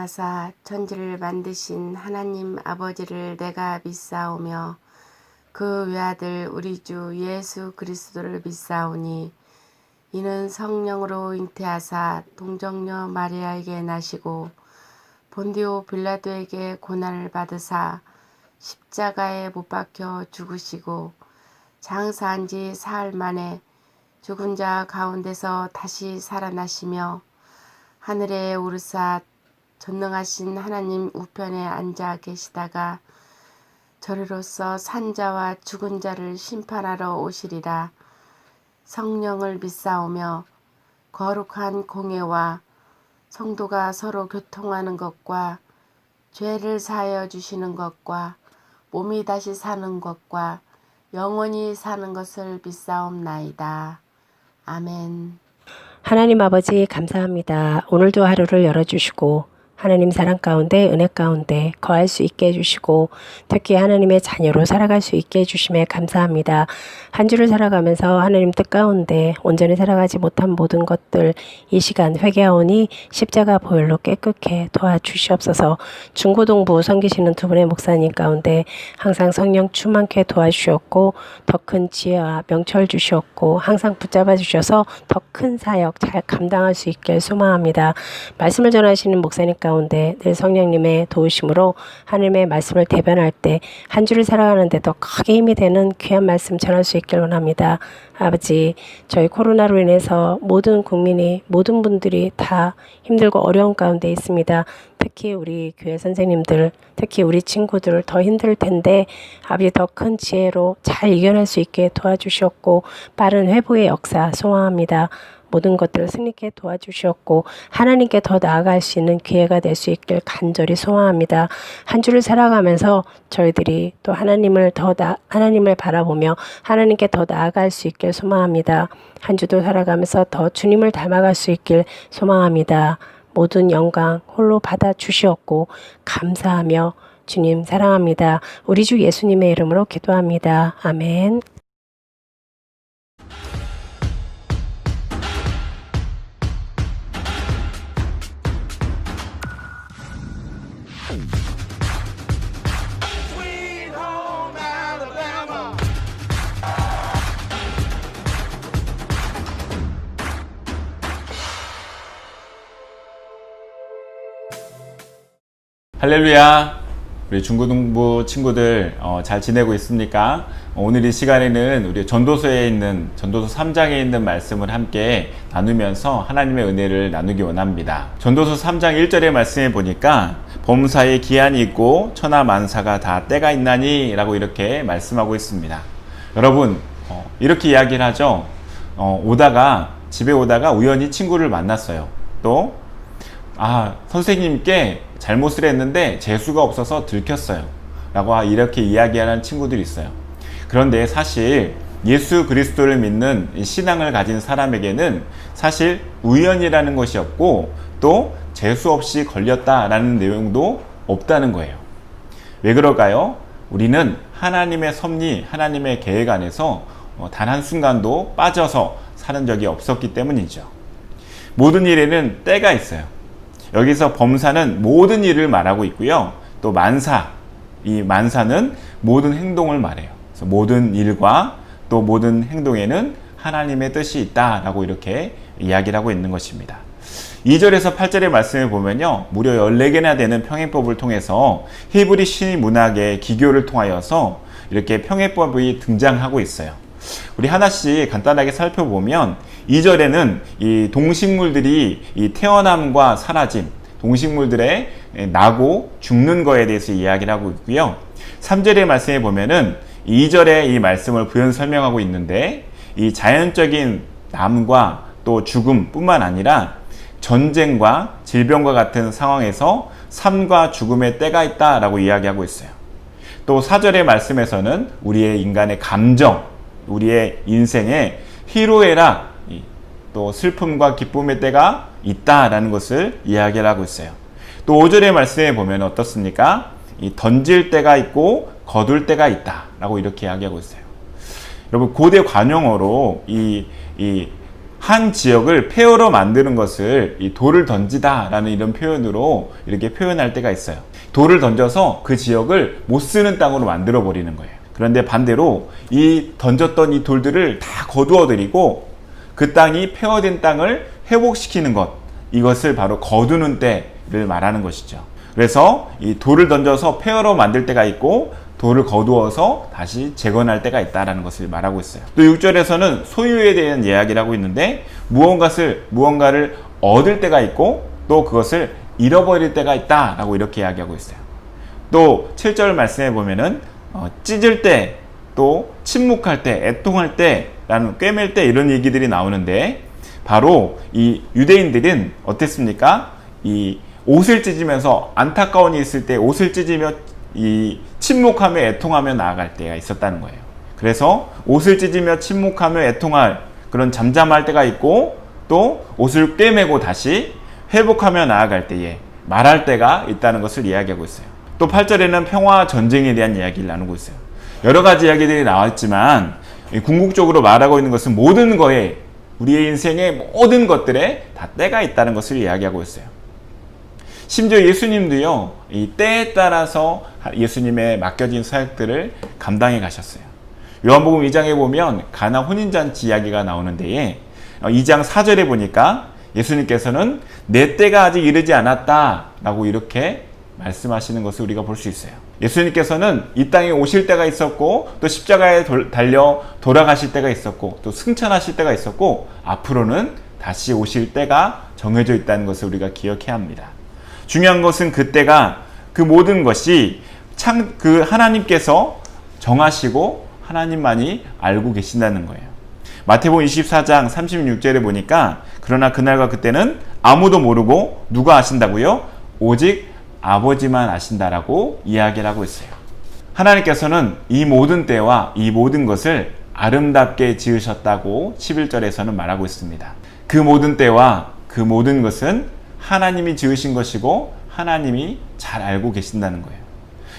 인도하사 천지를 만드신 하나님 아버지를 내가 믿사오며 그 외아들 우리 주 예수 그리스도를 믿사오니 이는 성령으로 잉태하사 동정녀 마리아에게 나시고 본디오 빌라도에게 고난을 받으사 십자가에 못 박혀 죽으시고 장사한 지 사흘 만에 죽은 자 가운데서 다시 살아나시며 하늘에 오르사 전능하신 하나님 우편에 앉아 계시다가 저리로서 산자와 죽은 자를 심판하러 오시리라. 성령을 믿사오며 거룩한 공예와 성도가 서로 교통하는 것과 죄를 사하여 주시는 것과 몸이 다시 사는 것과 영원히 사는 것을 믿사옵나이다. 아멘. 하나님 아버지 감사합니다. 오늘도 하루를 열어주시고 하나님 사랑 가운데 은혜 가운데 거할 수 있게 해주시고 특히 하나님의 자녀로 살아갈 수 있게 해주심에 감사합니다. 한 주를 살아가면서 하나님 뜻 가운데 온전히 살아가지 못한 모든 것들 이 시간 회개하오니 십자가 보혈로 깨끗게 도와주시옵소서. 중고동부 섬기시는 두 분의 목사님 가운데 항상 성령 충만케 도와주셨고 더 큰 지혜와 명철 주셨고 항상 붙잡아 주셔서 더 큰 사역 잘 감당할 수 있길 소망합니다. 말씀을 전하시는 목사님 가운데 늘 성령님의 도우심으로 하나님의 말씀을 대변할 때 한 주를 살아가는데 더 크게 힘이 되는 귀한 말씀 전할 수 있길 원합니다. 아버지, 저희 코로나로 인해서 모든 국민이 모든 분들이 다 힘들고 어려운 가운데 있습니다. 특히 우리 교회 선생님들, 특히 우리 친구들 더 힘들 텐데 아버지 더 큰 지혜로 잘 이겨낼 수 있게 도와주셨고 빠른 회복의 역사 소망합니다. 모든 것들을 승리케 도와주셨고 하나님께 더 나아갈 수 있는 기회가 될 수 있길 간절히 소망합니다. 한 주를 살아가면서 저희들이 또 하나님을 바라보며 하나님께 더 나아갈 수 있길 소망합니다. 한 주도 살아가면서 더 주님을 닮아갈 수 있길 소망합니다. 모든 영광 홀로 받아 주시었고 감사하며 주님 사랑합니다. 우리 주 예수님의 이름으로 기도합니다. 아멘. Sweet home Alabama. 할렐루야. 우리 중고등부 친구들 잘 지내고 있습니까? 오늘 이 시간에는 우리 전도서에 있는 전도서 3장에 있는 말씀을 함께 나누면서 하나님의 은혜를 나누기 원합니다. 전도서 3장 1절의 말씀에 보니까 범사에 기한이 있고 천하 만사가 다 때가 있나니 라고 이렇게 말씀하고 있습니다. 여러분 이렇게 이야기를 하죠. 집에 오다가 우연히 친구를 만났어요. 또 선생님께 잘못을 했는데 재수가 없어서 들켰어요 라고 이렇게 이야기하는 친구들이 있어요. 그런데 사실 예수 그리스도를 믿는 신앙을 가진 사람에게는 사실 우연이라는 것이 없고 또 재수 없이 걸렸다라는 내용도 없다는 거예요. 왜 그럴까요? 우리는 하나님의 섭리, 하나님의 계획 안에서 단 한순간도 빠져서 사는 적이 없었기 때문이죠. 모든 일에는 때가 있어요. 여기서 범사는 모든 일을 말하고 있고요. 또 만사, 이 만사는 모든 행동을 말해요. 그래서 모든 일과 또 모든 행동에는 하나님의 뜻이 있다라고 이렇게 이야기를 하고 있는 것입니다. 2절에서 8절의 말씀을 보면요. 무려 14개나 되는 평행법을 통해서 히브리 신의 문학의 기교를 통하여서 이렇게 평행법이 등장하고 있어요. 우리 하나씩 간단하게 살펴보면 2절에는 이 동식물들이 이 태어남과 사라짐, 동식물들의 나고 죽는 거에 대해서 이야기를 하고 있고요. 3절의 말씀에 보면은 2절에 이 말씀을 부연 설명하고 있는데 이 자연적인 남과 또 죽음뿐만 아니라 전쟁과 질병과 같은 상황에서 삶과 죽음의 때가 있다라고 이야기하고 있어요. 또 4절의 말씀에서는 우리의 인간의 감정, 우리의 인생에 희로애락, 또 슬픔과 기쁨의 때가 있다라는 것을 이야기를 하고 있어요. 또 5절의 말씀에 보면 어떻습니까? 이 던질 때가 있고 거둘 때가 있다라고 이렇게 이야기하고 있어요. 여러분 고대 관용어로 이 한 지역을 폐허로 만드는 것을 이 돌을 던지다 라는 이런 표현으로 이렇게 표현할 때가 있어요. 돌을 던져서 그 지역을 못 쓰는 땅으로 만들어 버리는 거예요. 그런데 반대로 이 던졌던 이 돌들을 다 거두어 들이고 그 땅이 폐허된 땅을 회복시키는 것, 이것을 바로 거두는 때를 말하는 것이죠. 그래서 이 돌을 던져서 폐허로 만들 때가 있고 돌을 거두어서 다시 재건할 때가 있다라는 것을 말하고 있어요. 또 6절에서는 소유에 대한 이야기를 하고 있는데 무언가를 얻을 때가 있고 또 그것을 잃어버릴 때가 있다라고 이렇게 이야기하고 있어요. 또 7절 말씀해 보면은 찢을 때, 또 침묵할 때, 애통할 때, 라는 꿰맬 때 이런 얘기들이 나오는데 바로 이 유대인들은 어땠습니까? 이 옷을 찢으면서 안타까운 일이 있을 때 옷을 찢으며 이 침묵하며 애통하며 나아갈 때가 있었다는 거예요. 그래서 옷을 찢으며 침묵하며 애통할 그런 잠잠할 때가 있고 또 옷을 꿰매고 다시 회복하며 나아갈 때에 말할 때가 있다는 것을 이야기하고 있어요. 또 8절에는 평화와 전쟁에 대한 이야기를 나누고 있어요. 여러 가지 이야기들이 나왔지만 궁극적으로 말하고 있는 것은 모든 거에 우리의 인생의 모든 것들에 다 때가 있다는 것을 이야기하고 있어요. 심지어 예수님도요, 이 때에 따라서 예수님의 맡겨진 사역들을 감당해 가셨어요. 요한복음 2장에 보면 가나 혼인잔치 이야기가 나오는데 2장 4절에 보니까 예수님께서는 내 때가 아직 이르지 않았다라고 이렇게 말씀하시는 것을 우리가 볼 수 있어요. 예수님께서는 이 땅에 오실 때가 있었고 또 십자가에 달려 돌아가실 때가 있었고 또 승천하실 때가 있었고 앞으로는 다시 오실 때가 정해져 있다는 것을 우리가 기억해야 합니다. 중요한 것은 그때가 그 모든 것이 그 하나님께서 정하시고 하나님만이 알고 계신다는 거예요. 마태복음 24장 36절에 보니까 그러나 그날과 그때는 아무도 모르고 누가 아신다고요? 오직 아버지만 아신다라고 이야기를 하고 있어요. 하나님께서는 이 모든 때와 이 모든 것을 아름답게 지으셨다고 11절에서는 말하고 있습니다. 그 모든 때와 그 모든 것은 하나님이 지으신 것이고 하나님이 잘 알고 계신다는 거예요.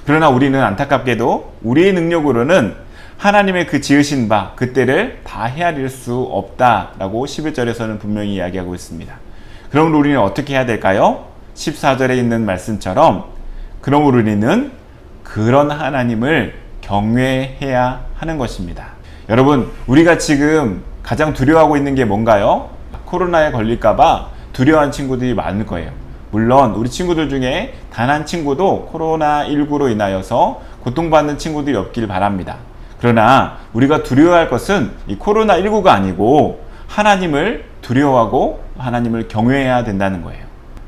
그러나 우리는 안타깝게도 우리의 능력으로는 하나님의 그 지으신 바 그 때를 다 헤아릴 수 없다라고 11절에서는 분명히 이야기하고 있습니다. 그럼 우리는 어떻게 해야 될까요? 14절에 있는 말씀처럼 그럼 우리는 그런 하나님을 경외해야 하는 것입니다. 여러분, 우리가 지금 가장 두려워하고 있는 게 뭔가요? 코로나에 걸릴까봐 두려워하는 친구들이 많을 거예요. 물론 우리 친구들 중에 단 한 친구도 코로나19로 인하여서 고통받는 친구들이 없길 바랍니다. 그러나 우리가 두려워할 것은 이 코로나19가 아니고 하나님을 두려워하고 하나님을 경외해야 된다는 거예요.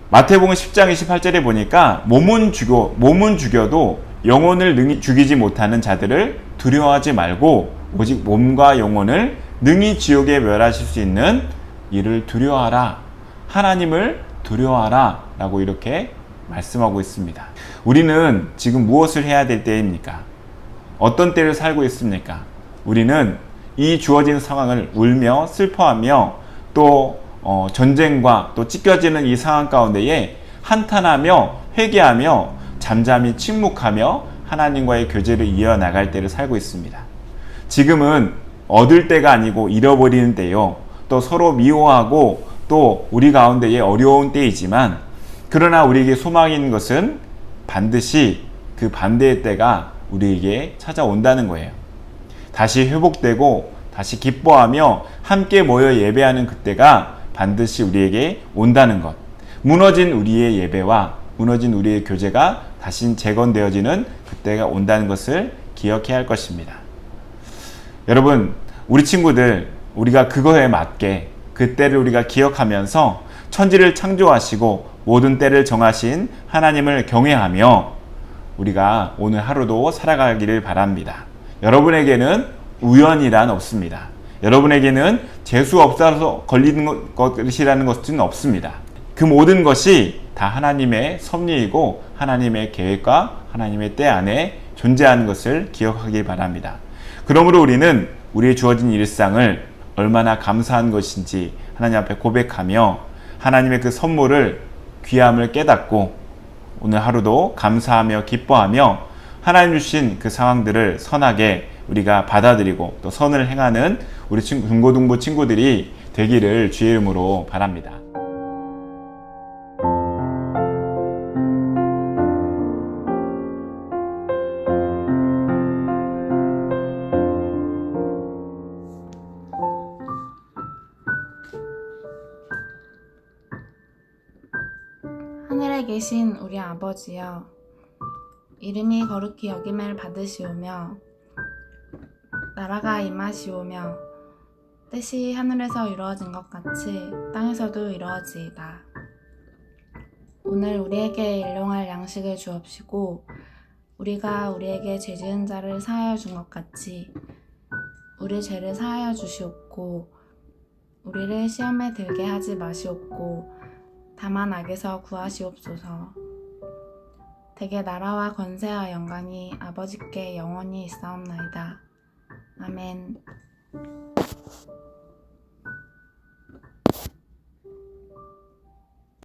마태복음 10장 28절에 보니까 몸은 죽여도 영혼을 능히 죽이지 못하는 자들을 두려워하지 말고 오직 몸과 영혼을 능히 지옥에 멸하실 수 있는 이를 두려워하라. 하나님을 두려워하라 라고 이렇게 말씀하고 있습니다. 우리는 지금 무엇을 해야 될 때입니까? 어떤 때를 살고 있습니까? 우리는 이 주어진 상황을 울며 슬퍼하며 또 전쟁과 또 찢겨지는 이 상황 가운데에 한탄하며 회개하며 잠잠히 침묵하며 하나님과의 교제를 이어나갈 때를 살고 있습니다. 지금은 얻을 때가 아니고 잃어버리는 때요. 또 서로 미워하고 또 우리 가운데에 어려운 때이지만 그러나 우리에게 소망이 있는 것은 반드시 그 반대의 때가 우리에게 찾아온다는 거예요. 다시 회복되고 다시 기뻐하며 함께 모여 예배하는 그때가 반드시 우리에게 온다는 것. 무너진 우리의 예배와 무너진 우리의 교제가 다시 재건되어지는 그때가 온다는 것을 기억해야 할 것입니다. 여러분, 우리 친구들, 우리가 그거에 맞게 그 때를 우리가 기억하면서 천지를 창조하시고 모든 때를 정하신 하나님을 경외하며 우리가 오늘 하루도 살아가기를 바랍니다. 여러분에게는 우연이란 없습니다. 여러분에게는 재수 없어서 걸리는 것이라는 것은 없습니다. 그 모든 것이 다 하나님의 섭리이고 하나님의 계획과 하나님의 때 안에 존재하는 것을 기억하길 바랍니다. 그러므로 우리는 우리의 주어진 일상을 얼마나 감사한 것인지 하나님 앞에 고백하며 하나님의 그 선물을 귀함을 깨닫고 오늘 하루도 감사하며 기뻐하며 하나님 주신 그 상황들을 선하게 우리가 받아들이고 또 선을 행하는 우리 중고등부 친구들이 되기를 주의 이름으로 바랍니다. 하늘에 계신 우리 아버지여, 이름이 거룩히 여김을 받으시오며 나라가 임하시오며 뜻이 하늘에서 이루어진 것 같이 땅에서도 이루어지이다. 오늘 우리에게 일용할 양식을 주옵시고 우리가 우리에게 죄 지은 자를 사하여 준 것 같이 우리 죄를 사하여 주시옵고 우리를 시험에 들게 하지 마시옵고 다만 악에서 구하시옵소서. 대개 나라와 권세와 영광이 아버지께 영원히 있사옵나이다. 아멘.